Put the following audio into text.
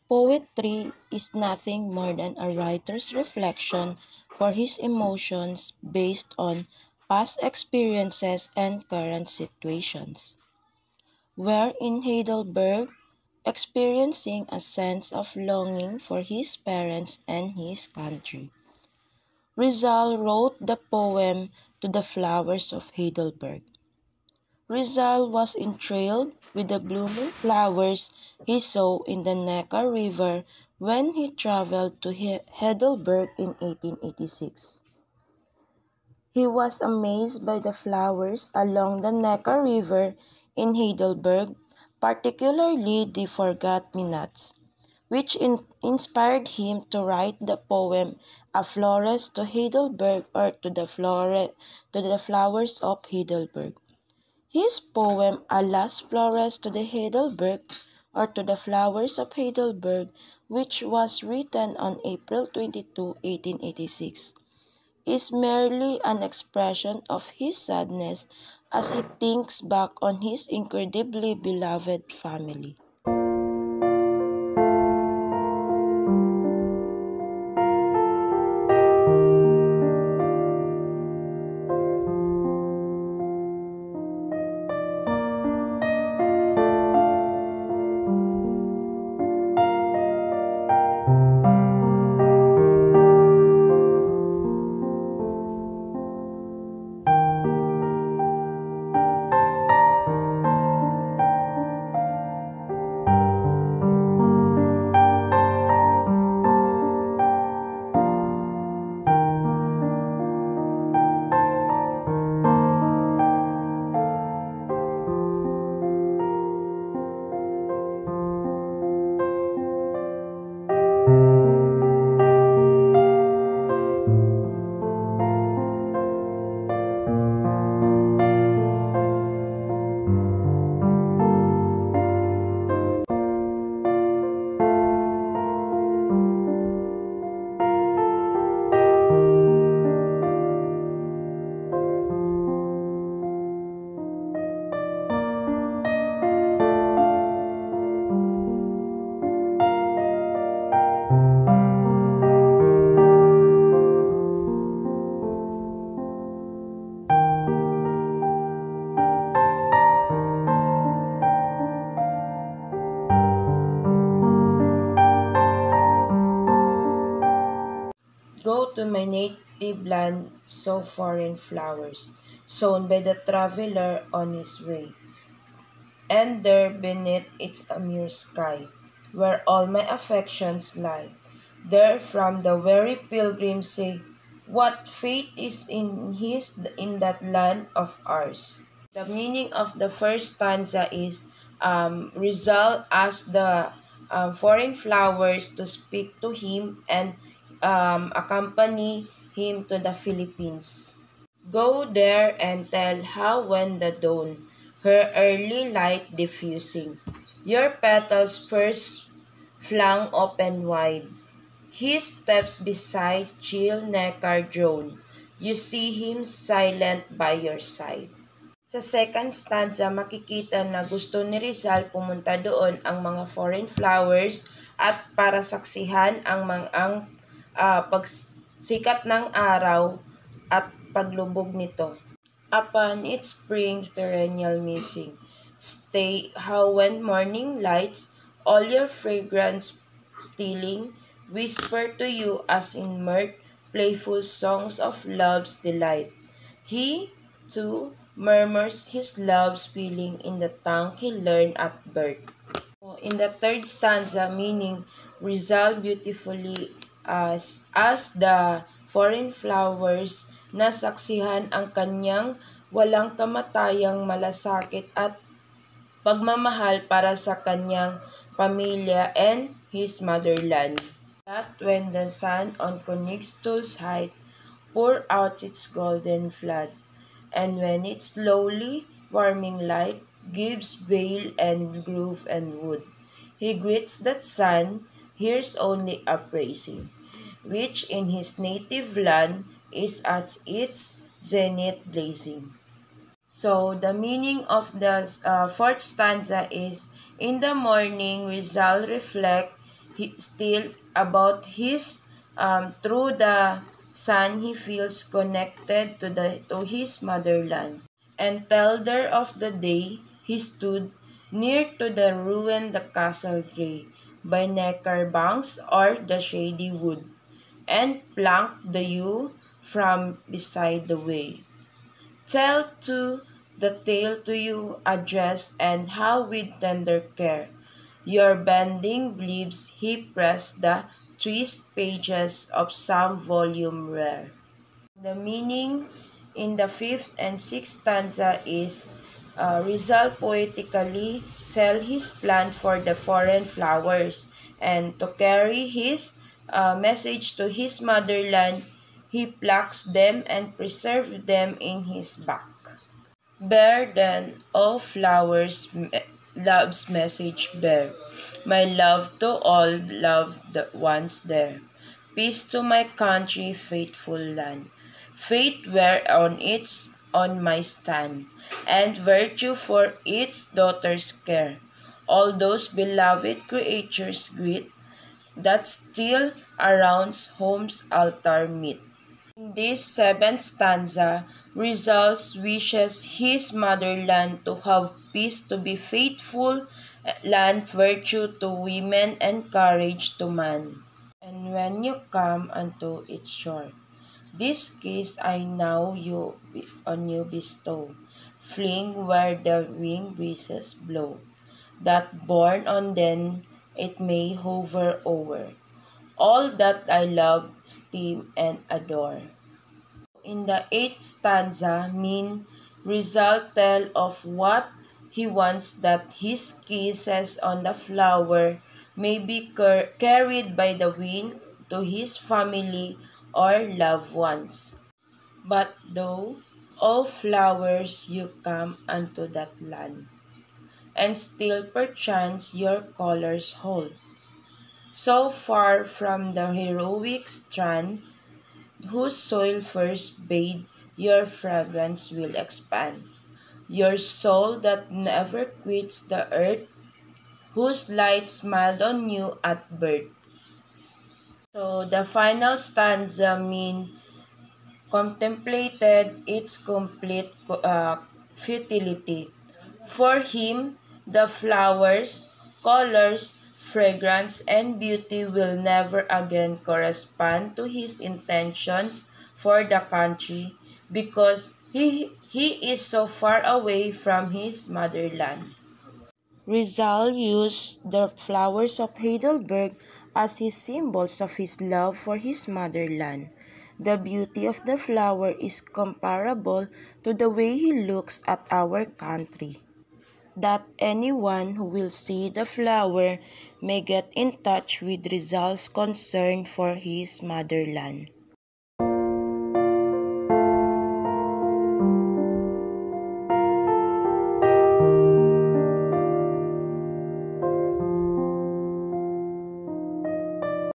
Poetry is nothing more than a writer's reflection for his emotions based on past experiences and current situations. Where in Heidelberg, experiencing a sense of longing for his parents and his country. Rizal wrote the poem To the Flowers of Heidelberg. Rizal was enthralled with the blooming flowers he saw in the Neckar River when he traveled to Heidelberg in 1886. He was amazed by the flowers along the Neckar River in Heidelberg, particularly the forget-me-nots, which inspired him to write the poem A Flores to Heidelberg or to the Flowers of Heidelberg. His poem A Las Flores to the Heidelberg or to the Flowers of Heidelberg, which was written on April 22, 1886, is merely an expression of his sadness as he thinks back on his incredibly beloved family. Go to my native land, sow foreign flowers, sown by the traveler on his way. And there beneath its amure sky, where all my affections lie, there from the weary pilgrims say, what fate is in that land of ours. The meaning of the first stanza is Rizal asked the foreign flowers to speak to him and accompany him to the Philippines. Go there and tell how when the dawn, her early light diffusing, your petals first flung open wide, his steps beside chill Neckar drone, you see him silent by your side. Sa second stanza, makikita na gusto ni Rizal pumunta doon ang mga foreign flowers at para saksihan ang pagsikat ng araw at paglubog nito. Upon its spring perennial missing, stay how when morning lights, all your fragrance stealing, whisper to you as in mirth, playful songs of love's delight. He, too, murmurs his love's feeling in the tongue he learned at birth. In the third stanza, meaning Rizal beautifully as the foreign flowers na saksihan ang kanyang walang kamatayang malasakit at pagmamahal para sa kanyang pamilya and his motherland. That when the sun on Königstuhl's height pour out its golden flood, and when its slowly warming light gives vale and grove and wood, he greets that sun, hears only a praising, which in his native land is at its zenith blazing. So, the meaning of the fourth stanza is, in the morning, Rizal reflect still about his through the sun he feels connected to his motherland. And tell there of the day he stood near to the ruin the castle grey, by Neckar banks or the shady wood, and plucked the yew from beside the way. Tell too the tale to you addressed, and how with tender care your bending leaves he pressed the trist pages of some volume rare. The meaning in the fifth and sixth stanza is Rizal poetically tell his plan for the foreign flowers, and to carry his message to his motherland, he plucks them and preserves them in his back. Bear then, O flowers, love's message bear, my love to all loved ones there. Peace to my country, faithful land, faith where on my stand, and virtue for its daughter's care. All those beloved creatures greet, that still around home's altar meet. In this seventh stanza, Rizal wishes his motherland to have peace, to be faithful, land virtue to women, and courage to man. And when you come unto its shore, this kiss I now on you bestow, fling where the wing breezes blow, that borne on them it may hover o'er all that I love, esteem, and adore. In the eighth stanza, Rizal tell of what he wants, that his kisses on the flower may be carried by the wind to his family or loved ones. But though, O flowers, you come unto that land, and still perchance your colors hold, so far from the heroic strand, whose soil first bathed your fragrance will expand. Your soul that never quits the earth, whose light smiled on you at birth. So the final stanza contemplated its complete futility. For him, the flowers, colors, fragrance, and beauty will never again correspond to his intentions for the country, because he is so far away from his motherland. Rizal used the flowers of Heidelberg as his symbols of his love for his motherland. The beauty of the flower is comparable to the way he looks at our country, that anyone who will see the flower may get in touch with Rizal's concern for his motherland.